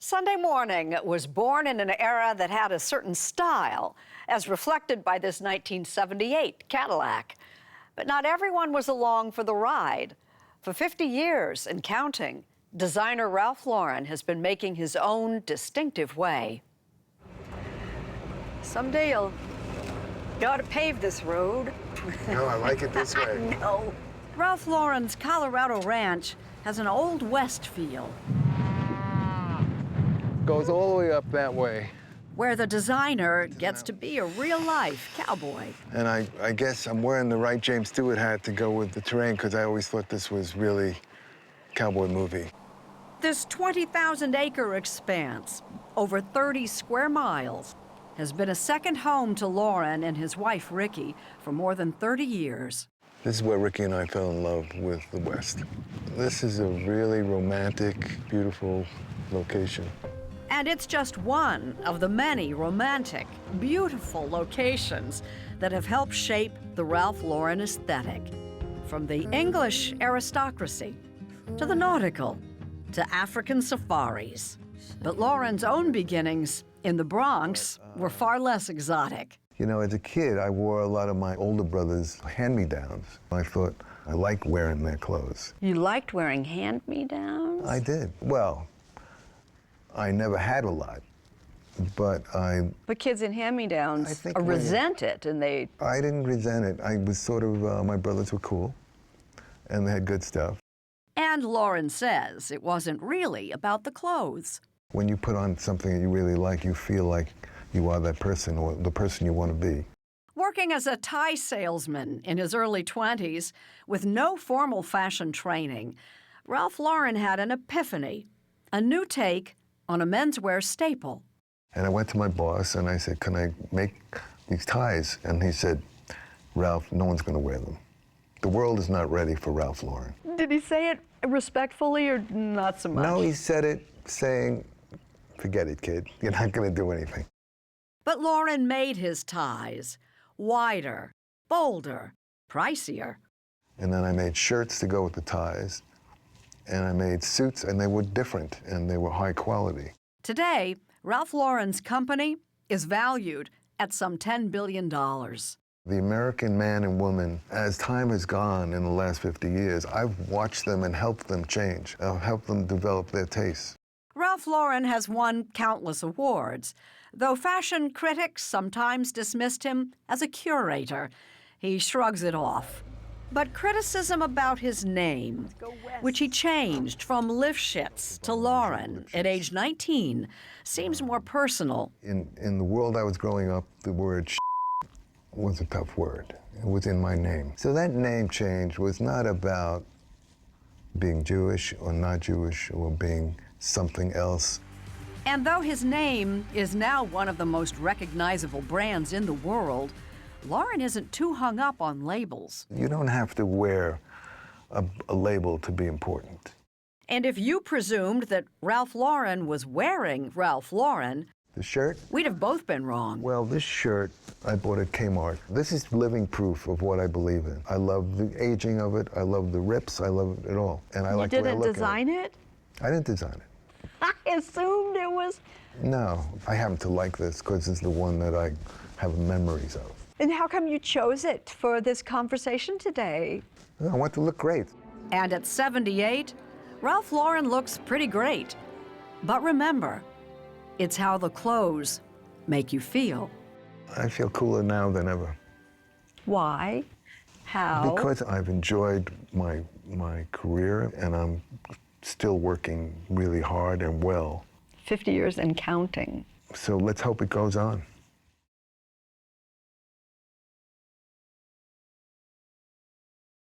Sunday Morning was born in an era that had a certain style, as reflected by this 1978 Cadillac. But not everyone was along for the ride. For 50 years and counting, designer Ralph Lauren has been making his own distinctive way. Someday you ought to pave this road. No, I like it this way. No. Ralph Lauren's Colorado ranch has an Old West feel. Goes all the way up that way. Where the designer gets to be a real-life cowboy. And I guess I'm wearing the right James Stewart hat to go with the terrain, because I always thought this was really cowboy movie. This 20,000-acre expanse, over 30 square miles, has been a second home to Lauren and his wife, Ricky, for more than 30 years. This is where Ricky and I fell in love with the West. This is a really romantic, beautiful location. And it's just one of the many romantic, beautiful locations that have helped shape the Ralph Lauren aesthetic. From the English aristocracy, to the nautical, to African safaris. But Lauren's own beginnings in the Bronx were far less exotic. You know, as a kid, I wore a lot of my older brother's hand-me-downs. I thought I liked wearing their clothes. You liked wearing hand-me-downs? I did. Well, I never had a lot, but But kids in hand-me-downs resent it, and they... I didn't resent it. I was sort of, my brothers were cool, and they had good stuff. And Lauren says it wasn't really about the clothes. When you put on something that you really like, you feel like you are that person or the person you want to be. Working as a tie salesman in his early 20s, with no formal fashion training, Ralph Lauren had an epiphany, a new take on a menswear staple. And I went to my boss and I said, can I make these ties? And he said, Ralph, no one's going to wear them. The world is not ready for Ralph Lauren. Did he say it respectfully or not so much? No, he said it saying, forget it, kid. You're not going to do anything. But Lauren made his ties wider, bolder, pricier. And then I made shirts to go with the ties. And I made suits, and they were different, and they were high quality. Today, Ralph Lauren's company is valued at some $10 billion. The American man and woman, as time has gone in the last 50 years, I've watched them and helped them change. I've helped them develop their tastes. Ralph Lauren has won countless awards, though fashion critics sometimes dismissed him as a curator. He shrugs it off. But criticism about his name, which he changed from Lifshitz to Lauren at age 19, seems more personal. In the world I was growing up, the word was a tough word. It was in my name. So that name change was not about being Jewish or not Jewish or being something else. And though his name is now one of the most recognizable brands in the world, Lauren isn't too hung up on labels. You don't have to wear a label to be important. And if you presumed that Ralph Lauren was wearing Ralph Lauren, the shirt? We'd have both been wrong. Well, this shirt I bought at Kmart. This is living proof of what I believe in. I love the aging of it. I love the rips. I love it all. And I like the way I look at it. You didn't design it? I didn't design it. I assumed it was... No, I happen to like this because it's the one that I have memories of. And how come you chose it for this conversation today? I want to look great. And at 78, Ralph Lauren looks pretty great. But remember, it's how the clothes make you feel. I feel cooler now than ever. Why? How? Because I've enjoyed my career, and I'm still working really hard and well. 50 years and counting. So let's hope it goes on.